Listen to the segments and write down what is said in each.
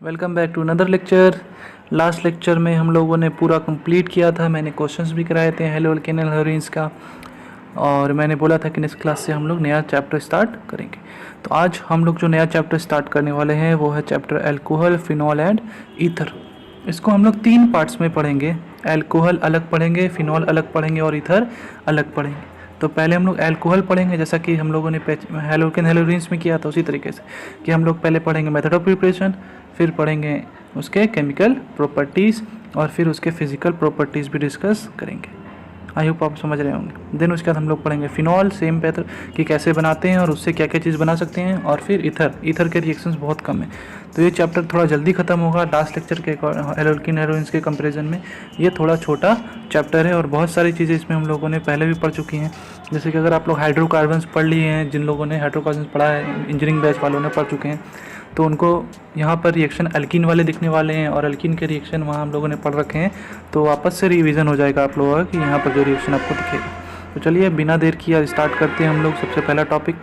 Welcome back to another lecture. Last lecture में हम लोगों ने पूरा कंप्लीट किया था। मैंने क्वेश्चंस भी कराए थे हेलो अल्केन हेलोरिन्स का, और मैंने बोला था कि नेक्स्ट क्लास से हम लोग नया चैप्टर स्टार्ट करेंगे। तो आज हम लोग जो नया चैप्टर स्टार्ट करने वाले हैं वो है chapter alcohol, phenol and ether. इसको हम लोग 3 पार्ट्स में पढ़ेंगे। अल्कोहल अलग पढ़ेंगे, फिनॉल अलग पढ़ेंगे और ईथर अलग पढ़ेंगे। तो पहले हम लोग अल्कोहल पढ़ेंगे, जैसा कि हम लोगों ने हेलो अल्केन हेलोरिन्स में किया था उसी तरीके से, कि हम लोग पहले पढ़ेंगे मेथड ऑफ प्रिपरेशन, फिर पढ़ेंगे उसके केमिकल प्रॉपर्टीज़ और फिर उसके फिजिकल प्रॉपर्टीज़ भी डिस्कस करेंगे। आई होप आप समझ रहे होंगे। देन उसके बाद हम लोग पढ़ेंगे फिनॉल, सेम पैथर कि कैसे बनाते हैं और उससे क्या क्या चीज़ बना सकते हैं, और फिर ईथर के रिएक्शंस बहुत कम है। तो ये चैप्टर थोड़ा जल्दी खत्म होगा लास्ट लेक्चर के एल्कीन हेरोइंस के कंपैरिजन में। ये थोड़ा छोटा चैप्टर है और बहुत सारी चीज़ें इसमें हम लोगों ने पहले भी पढ़ चुकी हैं। जैसे कि अगर आप लोग हाइड्रोकार्बन्स पढ़ लिए हैं, जिन लोगों ने हाइड्रोकार्बन्स पढ़ा है, इंजीनियरिंग बैच वालों ने पढ़ चुके हैं, तो उनको यहाँ पर रिएक्शन अल्कीन वाले दिखने वाले हैं और अल्कीन के रिएक्शन वहाँ हम लोगों ने पढ़ रखे हैं। तो वापस से रिवीजन हो जाएगा आप लोगों का कि यहाँ पर जो रिएक्शन आपको दिखेगा। तो चलिए बिना देर किए स्टार्ट करते हैं हम लोग। सबसे पहला टॉपिक,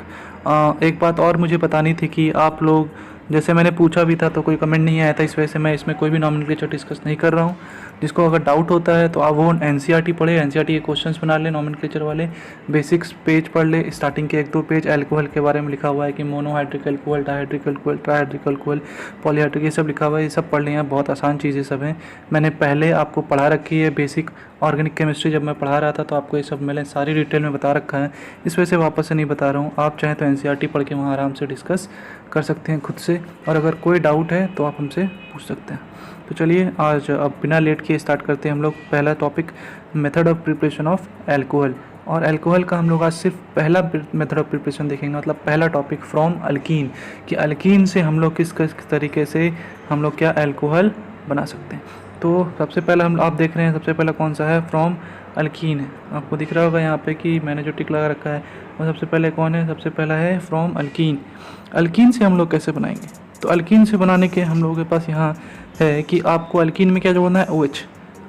एक बात और मुझे बतानी थी कि आप लोग, जैसे मैंने पूछा भी था तो कोई कमेंट नहीं आया था, इस वजह से मैं इसमें कोई भी नॉमेनक्लेचर डिस्कस नहीं कर रहा हूँ। जिसको अगर डाउट होता है तो आप वो एनसीईआरटी पढ़े, एनसीईआरटी के क्वेश्चंस बना ले नॉमेनक्लेचर वाले, बेसिक्स पेज पढ़ ले। स्टार्टिंग के 1-2 पेज अल्कोहल के बारे में लिखा हुआ है कि monohydric alcohol, dihydric alcohol, trihydric alcohol, polyhydric, ये सब लिखा हुआ है। ये सब पढ़ लें, बहुत आसान चीज़ें सब हैं। मैंने पहले आपको पढ़ा रखी है बेसिक ऑर्गेनिक केमिस्ट्री, जब मैं पढ़ा रहा था तो आपको ये सब मैंने सारी डिटेल में बता रखा है। इस वजह से वापस से नहीं बता रहा हूँ। आप चाहें तो एनसीईआरटी पढ़ के वहाँ आराम से डिस्कस कर सकते हैं खुद से, और अगर कोई डाउट है तो आप हमसे पूछ सकते हैं। तो चलिए आज अब बिना लेट किए स्टार्ट करते हैं हम लोग। पहला topic method of preparation of alcohol, और अल्कोहल का हम लोग आज सिर्फ पहला मेथड ऑफ प्रिपरेशन देखेंगे, मतलब पहला टॉपिक फ्रॉम अल्कीन, कि अल्कीन से हम लोग किस तरीके से हम लोग क्या अल्कोहल बना सकते हैं। तो सबसे पहला आप देख रहे हैं, सबसे पहला कौन सा है, फ्रॉम अल्कीन है। आपको दिख रहा होगा यहाँ पे कि मैंने जो टिक लगा रखा है वो सबसे पहले कौन है, सबसे पहला है फ्रॉम अल्कीन। अल्कीन से हम लोग कैसे बनाएंगे, तो अल्कीन से बनाने के हम लोगों के पास यहाँ है कि आपको अल्कीन में क्या जोड़ना है, OH।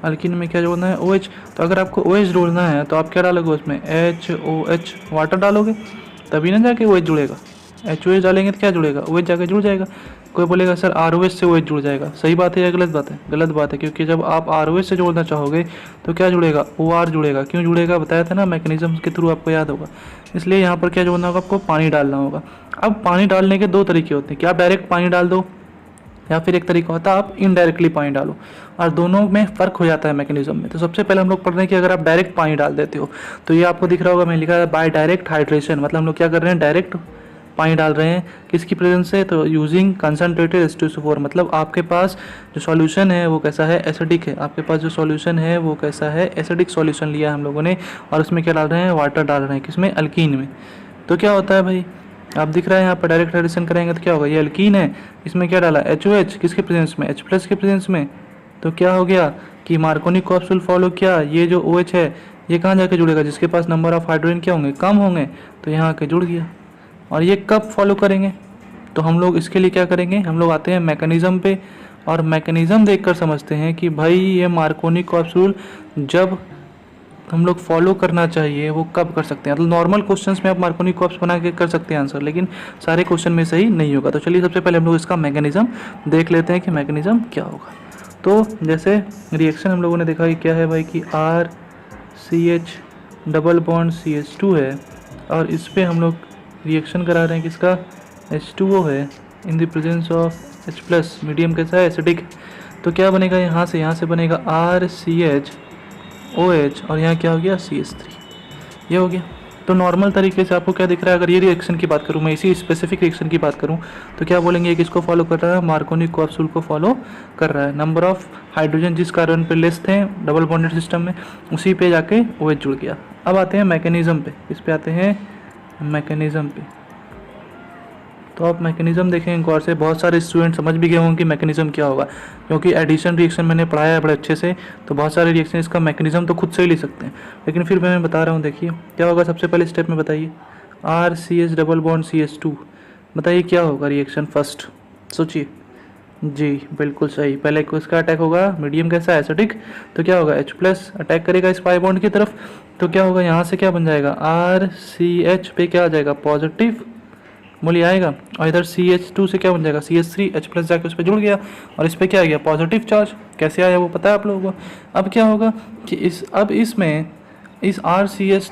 अल्कीन में क्या जोड़ना है, OH। तो अगर आपको OH जोड़ना है तो आप क्या डालोगे उसमें, HOH, वाटर डालोगे, तभी ना जाके OH जुड़ेगा। HOH डालेंगे तो क्या जुड़ेगा, OH जाके जुड़ जाएगा। कोई बोलेगा सर ROH से OH जुड़ जाएगा, सही बात है या गलत बात है, गलत बात है, क्योंकि जब आप ROH से जोड़ना चाहोगे तो क्या जुड़ेगा, OR जुड़ेगा। क्यों जुड़ेगा बताया था ना, मैकेनिज्म के थ्रू आपको याद होगा। इसलिए यहाँ पर क्या जोड़ना होगा, आपको पानी डालना होगा। अब पानी डालने के 2 तरीके होते हैं, कि आप डायरेक्ट पानी डाल दो, या फिर एक तरीका होता है आप इनडायरेक्टली पानी डालो, और दोनों में फ़र्क हो जाता है मैकेनिज्म में। तो सबसे पहले हम लोग पढ़ रहे हैं कि अगर आप डायरेक्ट पानी डाल देते हो तो ये आपको दिख रहा होगा, मैंने लिखा है बाय डायरेक्ट हाइड्रेशन, मतलब हम लोग क्या कर रहे हैं, डायरेक्ट पानी डाल रहे हैं। किसकी प्रेजेंस से, तो यूजिंग कंसनट्रेटेड H2SO4, मतलब आपके पास जो सॉल्यूशन है वो कैसा है, एसिडिक है। आपके पास जो सॉल्यूशन है वो कैसा है, एसिडिक सॉल्यूशन लिया हम लोगों ने, और उसमें क्या डाल रहे हैं, वाटर डाल रहे हैं, किसमें, अल्कीन में। तो क्या होता है भाई, आप दिख रहा है यहाँ पर डायरेक्ट हाइड्रेशन करेंगे तो क्या होगा, ये अल्कीन है, इसमें क्या डाला, HOH, किसके प्रेजेंस में, H+ के प्रेजेंस में। तो क्या हो गया कि मार्कोनी कैप्सूल फॉलो किया, ये जो OH है ये कहाँ जाके जुड़ेगा, जिसके पास नंबर ऑफ हाइड्रोजन क्या होंगे, कम होंगे, तो यहाँ आके जुड़ गया। और ये कब फॉलो करेंगे, तो हम लोग इसके लिए क्या करेंगे, हम लोग आते हैं मैकेनिज्म पे, और मैकेनिज्म देखकर समझते हैं कि भाई ये मार्कोनी कैप्सूल जब हम लोग फॉलो करना चाहिए वो कब कर सकते हैं। मतलब नॉर्मल क्वेश्चंस में आप मार्कोनी कैप्सूल बना के कर सकते हैं आंसर, लेकिन सारे क्वेश्चन में सही नहीं होगा। तो चलिए सबसे पहले हम लोग इसका मैकेनिज्म देख लेते हैं कि मैकेनिज्म क्या होगा। तो जैसे रिएक्शन हम लोगों ने देखा कि क्या है भाई, कि RCH डबल बॉन्ड CH2 है, और इस पर हम लोग रिएक्शन करा रहे हैं, किसका, H2O है, in the presence of H+, medium कैसा है, एसिडिक। तो क्या बनेगा, यहाँ से बनेगा RCH और यहाँ क्या हो गया, CH3, ये हो गया। तो नॉर्मल तरीके से आपको क्या दिख रहा है, अगर ये रिएक्शन की बात करूँ, मैं इसी स्पेसिफिक रिएक्शन की बात करूँ तो क्या बोलेंगे, किसको फॉलो कर रहा है, मार्कोनी कैप्सूल को फॉलो कर रहा है। नंबर ऑफ हाइड्रोजन जिस कार्बन पे लेस थे डबल बॉन्डेड सिस्टम में, उसी पे जाके OH जुड़ गया। अब आते हैं मैकेनिज्म पे, इस पे आते हैं मैकेनिज्म पे। तो आप मैकेनिज्म देखें गौर से, बहुत सारे स्टूडेंट समझ भी गए होंगे कि मैकेनिज्म क्या होगा, क्योंकि एडिशन रिएक्शन मैंने पढ़ाया है बड़े अच्छे से, तो बहुत सारे रिएक्शन इसका मैकेनिज्म तो खुद से ही ले सकते हैं, लेकिन फिर मैं बता रहा हूँ। देखिए क्या होगा, सबसे पहले स्टेप में बताइए, RCH डबल बॉन्ड CH2, बताइए क्या होगा रिएक्शन फर्स्ट, सोचिए। जी बिल्कुल सही, पहले किसका अटैक होगा, मीडियम कैसा है, एसिडिक, तो क्या होगा, H+ अटैक करेगा इस पाई बॉन्ड की तरफ, तो क्या होगा, यहाँ से क्या बन जाएगा, RCH पे क्या आ जाएगा, पॉजिटिव बोलिए आएगा। और इधर CH2 से क्या बन जाएगा, CH3, H प्लस जाके उस पर जुड़ गया और इस पर क्या आ गया, पॉजिटिव चार्ज। कैसे आया वो पता है आप लोगों को। अब क्या होगा कि इस RCH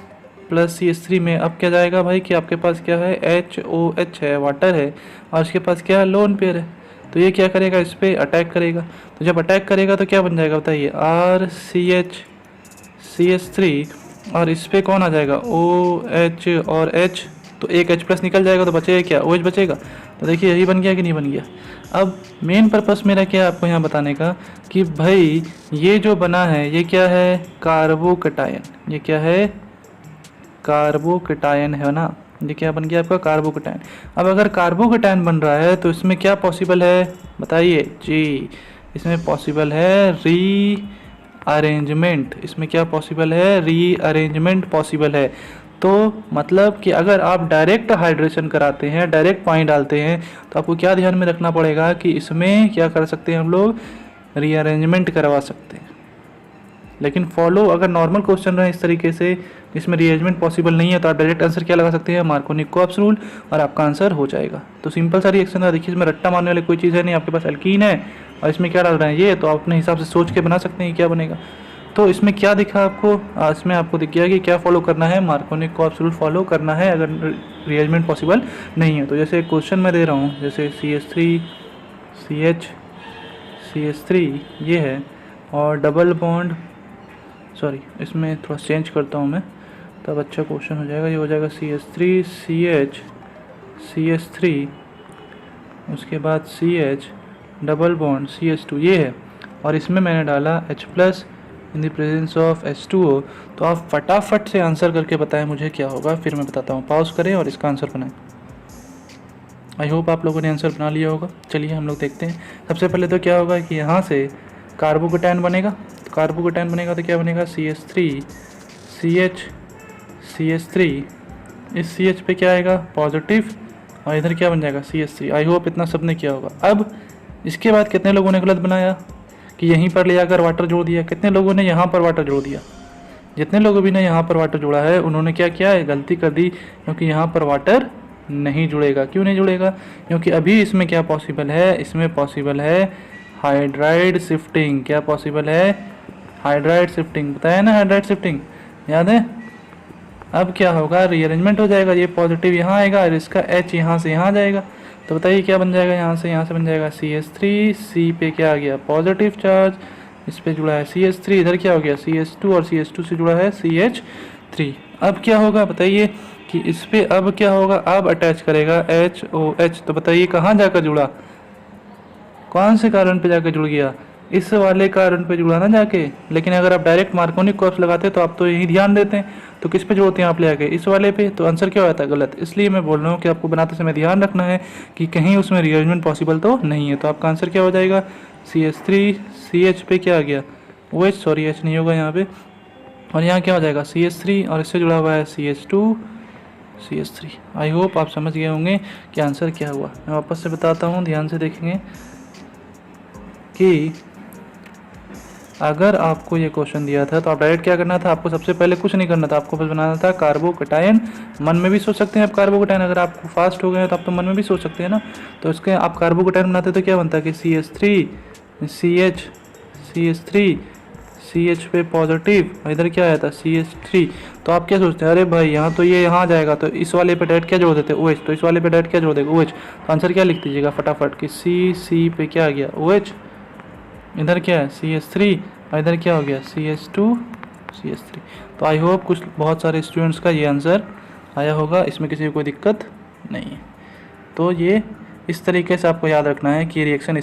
प्लस CH3 में अब क्या जाएगा भाई कि आपके पास क्या है, HOH है, वाटर है, और उसके पास क्या है, लोन पेयर है। तो ये क्या करेगा, इस पर अटैक करेगा। तो जब अटैक करेगा तो क्या बन जाएगा बताइए, RCH CH3, और इस पर कौन आ जाएगा, OH और H, तो एक H प्लस निकल जाएगा तो बचेगा क्या, OH बचेगा। तो देखिए यही बन गया कि नहीं बन गया। अब मेन पर्पस मेरा क्या है आपको यहाँ बताने का कि भाई ये जो बना है ये क्या है, कार्बोकटायन। ये क्या है, कार्बोकटायन है ना। ये क्या बन गया आपका, कार्बोकटायन। अब अगर कार्बोकटायन बन रहा है तो इसमें क्या पॉसिबल है बताइए जी, इसमें पॉसिबल है रीअरेंजमेंट। इसमें क्या पॉसिबल है, रीअरेंजमेंट पॉसिबल है। तो मतलब कि अगर आप डायरेक्ट हाइड्रेशन कराते हैं, डायरेक्ट पानी डालते हैं, तो आपको क्या ध्यान में रखना पड़ेगा कि इसमें क्या कर सकते हैं हम लोग, रीअरेंजमेंट करवा सकते हैं। लेकिन फॉलो अगर नॉर्मल क्वेश्चन रहे इस तरीके से, इसमें रीअरेंजमेंट पॉसिबल नहीं है, तो आप डायरेक्ट आंसर क्या लगा सकते हैं, मार्कोनी-कोप्स रूल, और आपका आंसर हो जाएगा। तो सिंपल सा रिएक्शन था। देखिए इसमें रट्टा मारने वाली कोई चीज़ है नहीं, आपके पास एल्कीन है और इसमें क्या डाल रहे हैं ये, तो आप अपने हिसाब से सोच के बना सकते हैं क्या बनेगा। तो इसमें क्या दिखा आपको, इसमें आपको दिख गया कि क्या फॉलो करना है, मार्कोनी-कोप्स रूल फॉलो करना है अगर रीअरेंजमेंट पॉसिबल नहीं है। तो जैसे एक क्वेश्चन मैं दे रहा हूँ, जैसे CH3 CH CH3 ये है, और डबल बॉन्ड, सॉरी इसमें थोड़ा चेंज करता हूँ मैं तब अच्छा क्वेश्चन हो जाएगा। ये हो जाएगा CH3 CH CH3, उसके बाद CH डबल बॉन्ड CH2 ये है, और इसमें मैंने डाला H plus in the presence of H2O। तो आप फटाफट से आंसर करके बताएं मुझे क्या होगा, फिर मैं बताता हूँ। पॉज करें और इसका आंसर बनाएं। आई होप आप लोगों ने आंसर बना लिया होगा। चलिए हम लोग देखते हैं। सबसे पहले तो क्या होगा कि यहाँ से कार्बोकटायन बनेगा। तो कार्बोकटायन बनेगा तो क्या बनेगा, CH3 CH3, इस CH पे क्या आएगा, पॉजिटिव, और इधर क्या बन जाएगा, CH3। आई होप इतना सबने किया होगा। अब इसके बाद कितने लोगों ने गलत बनाया कि यहीं पर ले जाकर वाटर जोड़ दिया, कितने लोगों ने यहाँ पर वाटर जोड़ दिया। जितने लोगों भी ने यहाँ पर वाटर जोड़ा है उन्होंने क्या किया है, गलती कर दी, क्योंकि यहाँ पर वाटर नहीं जुड़ेगा। क्यों नहीं जुड़ेगा, क्योंकि अभी इसमें क्या पॉसिबल है, इसमें पॉसिबल है हाइड्राइड शिफ्टिंग। क्या पॉसिबल है, हाइड्राइड शिफ्टिंग। बताया ना हाइड्राइड शिफ्टिंग, याद है। अब क्या होगा, रीअरेंजमेंट हो जाएगा। ये पॉजिटिव यहाँ आएगा और इसका H यहाँ से यहाँ जाएगा। तो बताइए क्या बन जाएगा, यहाँ से बन जाएगा CH3, C पे क्या आ गया, पॉजिटिव चार्ज, इस पे जुड़ा है CH3, इधर क्या हो गया CH2, और CH2 से जुड़ा है CH3। अब क्या होगा बताइए कि इस पे अब क्या होगा, अब अटैच करेगा HOH। तो बताइए कहाँ जाकर जुड़ा, कौन से कार्बन पे जाकर जुड़ गया, इस वाले कार्बन पे जुड़ा ना जाके। लेकिन अगर आप डायरेक्ट मार्कोनी-कोप्स लगाते तो आप तो यही ध्यान देते हैं, तो किस पे जोड़ते हैं आप ले आके, इस वाले पे। तो आंसर क्या होता है, गलत। इसलिए मैं बोल रहा हूँ कि आपको बनाते समय ध्यान रखना है कि कहीं उसमें रीअरेंजमेंट पॉसिबल तो नहीं है। तो आपका आंसर क्या हो जाएगा, CH3 CH पे क्या आ गया, OH, सॉरी H नहीं होगा यहाँ पे, और यहाँ क्या हो जाएगा CH3, और इससे जुड़ा हुआ है CH2 CH3। आई होप आप समझ गए होंगे कि आंसर क्या हुआ। मैं वापस से बताता हूँ, ध्यान से देखेंगे कि अगर आपको ये क्वेश्चन दिया था तो आप डायरेक्ट क्या करना था, आपको सबसे पहले कुछ नहीं करना था, आपको बस बनाना था कार्बोकटायन। मन में भी सोच सकते हैं आप कार्बोकटायन, अगर आपको फास्ट हो गए तो आप तो मन में भी सोच सकते हैं ना। तो इसके आप कार्बोकटायन बनाते तो क्या बनता कि CH3 CH3 CH पे पॉजिटिव, और इधर क्या आया था CH3। तो आप क्या सोचते हैं, अरे भाई यहाँ तो ये यहाँ जाएगा तो इस वाले पे डायरेक्ट क्या जोड़ देते OH, तो इस वाले पे डायरेक्ट क्या जोड़ देगा OH। तो आंसर क्या लिख दीजिएगा फटाफट कि C पे क्या आ गया OH, इधर क्या है CH3, और इधर क्या हो गया CH2 CH3। तो आई होप कुछ बहुत सारे स्टूडेंट्स का ये आंसर आया होगा, इसमें किसी को कोई दिक्कत नहीं है। तो ये इस तरीके से आपको याद रखना है कि रिएक्शन